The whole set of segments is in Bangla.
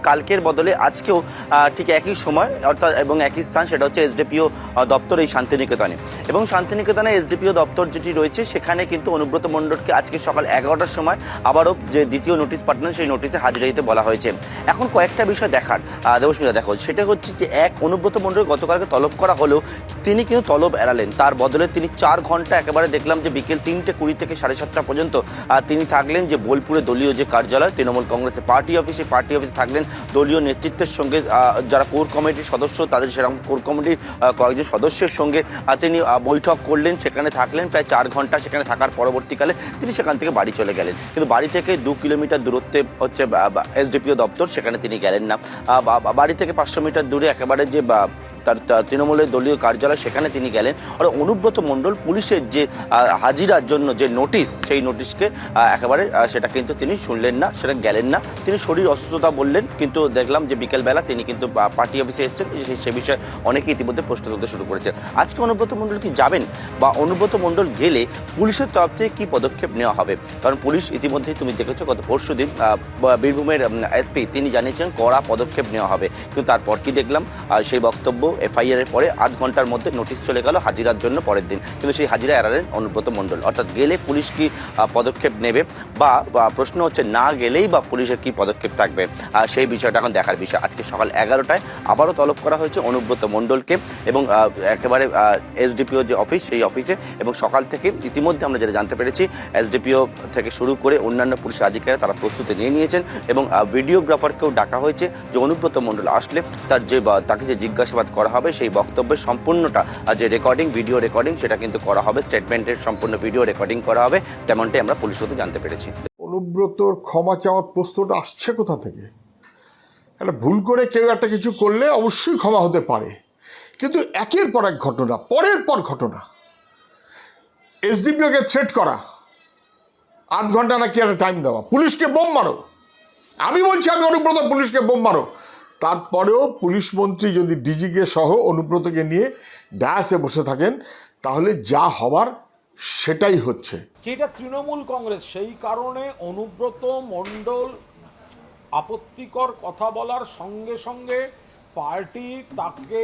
কালকের বদলে আজকেও ঠিক একই সময় অর্থাৎ এবং একই স্থান, সেটা হচ্ছে এসডিপিও দপ্তর এই শান্তিনিকেতনে। এবং শান্তিনিকেতনে এসডিপিও দপ্তর যেটি রয়েছে সেখানে কিন্তু অনুব্রত মণ্ডলকে আজকে সকাল 11টার সময় আবারও যে দ্বিতীয় নোটিশ পাঠানো, সেই নোটিশে হাজিরা দিতে বলা হয়েছে। এখন কয়েকটা বিষয় দেখার, দেবস্মিতা দেখো, সেটা হচ্ছে যে অনুব্রত মণ্ডল গতকালকে তলব করা হলেও তিনি কিন্তু তলব এড়ালেন। তার বদলে তিনি 4 ঘন্টা একেবারে দেখলাম যে বিকেল 3:20 থেকে 7:30 পর্যন্ত তিনি থাকলেন যে বোলপুরে দলীয় যে কার্যালয় তৃণমূল কংগ্রেসের পার্টি অফিস, সেই পার্টি অফিসে থাকলেন। দলীয় নেতৃত্বের সঙ্গে যারা কোর কমিটির সদস্য, তাদের সেরকম কোর কমিটির কয়েকজন সদস্যের সঙ্গে তিনি বৈঠক করলেন, সেখানে থাকলেন প্রায় 4 ঘন্টা। সেখানে থাকার পরবর্তীকালে তিনি সেখান থেকে বাড়ি চলে গেলেন। কিন্তু বাড়ি থেকে 2 কিলোমিটার দূরত্বে হচ্ছে এসডিপিও দপ্তর, সেখানে তিনি গেলেন না। বাড়ি থেকে 500 মিটার দূরে একেবারে যে তার তৃণমূলের দলীয় কার্যালয়, সেখানে তিনি গেলেন। আর অনুব্রত মণ্ডল পুলিশের যে হাজিরার জন্য যে নোটিশ, সেই নোটিশকে একেবারে সেটা কিন্তু তিনি শুনলেন না, সেটা গেলেন না। তিনি শরীর অসুস্থতা বললেন, কিন্তু দেখলাম যে বিকেলবেলা তিনি কিন্তু পার্টি অফিসে এসেছেন, সে বিষয়ে অনেকে ইতিমধ্যে প্রশ্ন তুলতে শুরু করেছে। আজকে অনুব্রত মণ্ডল কি যাবেন, বা অনুব্রত মণ্ডল গেলে পুলিশের তরফ থেকে কী পদক্ষেপ নেওয়া হবে? কারণ পুলিশ ইতিমধ্যেই তুমি দেখেছো গত পরশুদিন বীরভূমের এসপি তিনি জানিয়েছেন কড়া পদক্ষেপ নেওয়া হবে। কিন্তু তারপর কি দেখলাম, সেই বক্তব্য এফআইআর এর পরে 8 ঘন্টার মধ্যে নোটিশ চলে গেল হাজিরার জন্য পরের দিন, কিন্তু সেই হাজিরা এড়ালেন অনুব্রত মণ্ডল। অর্থাৎ গেলে পুলিশ কি পদক্ষেপ নেবে, বা প্রশ্ন হচ্ছে না গেলেই বা পুলিশের কি পদক্ষেপ থাকবে, সেই বিষয়টা এখন দেখার বিষয়। আজকে সকাল 11টায় আবারও তলব করা হয়েছে অনুব্রত মণ্ডলকে, এবং একেবারে এসডিপিও যে অফিস, সেই অফিসে। এবং সকাল থেকে ইতিমধ্যে আমরা যেটা জানতে পেরেছি, এসডিপিও থেকে শুরু করে অন্যান্য পুলিশ আধিকারিকরা তারা প্রস্তুতি নিয়ে নিয়েছেন, এবং ভিডিওগ্রাফারকেও ডাকা হয়েছে যে অনুব্রত মণ্ডল আসলে তাকে যে জিজ্ঞাসাবাদ করা হবে, সেই বক্তব্যের সম্পূর্ণটা যে রেকর্ডিং, ভিডিও রেকর্ডিং, সেটা কিন্তু করা হবে। স্টেটমেন্টের সম্পূর্ণ ভিডিও রেকর্ডিং করা হবে, তেমনটাই আমরা পুলিশ সূত্রে জানতে পেরেছি। অনুব্রতর ক্ষমা চাওয়ার প্রশ্নটা আসছে কোথা থেকে? একটা ভুল করে কেউ একটা কিছু করলে অবশ্যই ক্ষমা হতে পারে, কিন্তু একের পর এক ঘটনা, পরের পর ঘটনা, এসডিপিওকে থ্রেট করা, 8 ঘন্টা নাকি একটা টাইম দেওয়া, পুলিশকে বোম মারো। আমি বলছি, আমি অনুব্রত পুলিশকে বোম মারো। তারপরেও পুলিশ মন্ত্রী যদি ডিজিকে সহ অনুব্রতকে নিয়ে ডায়াসে বসে থাকেন, তাহলে যা হবার সেটাই হচ্ছে। যেটা তৃণমূল কংগ্রেস, সেই কারণে অনুব্রত মণ্ডল আপত্তিকর কথা বলার সঙ্গে সঙ্গে পার্টি তাকে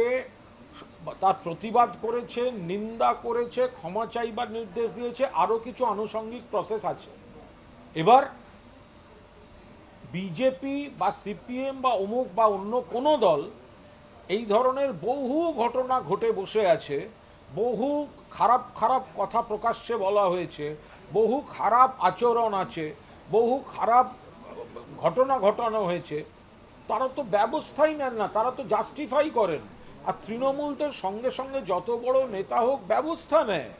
তার প্রতিবাদ করেছে, নিন্দা করেছে, ক্ষমা চাইবার নির্দেশ দিয়েছে, আরও কিছু আনুষঙ্গিক প্রসেস আছে। এবার বিজেপি বা সিপিএম বা অমুক বা অন্য কোনো দল এই ধরনের বহু ঘটনা ঘটে বসে আছে, বহু খারাপ খারাপ কথা প্রকাশ্যে বলা হয়েছে, বহু খারাপ আচরণ আছে, বহু খারাপ ঘটনা ঘটানো হয়েছে, তারা তো ব্যবস্থাই নেন না, তারা তো জাস্টিফাই করেন। আর তৃণমূল তো সঙ্গে সঙ্গে যত বড় নেতা হোক ব্যবস্থা নেয়।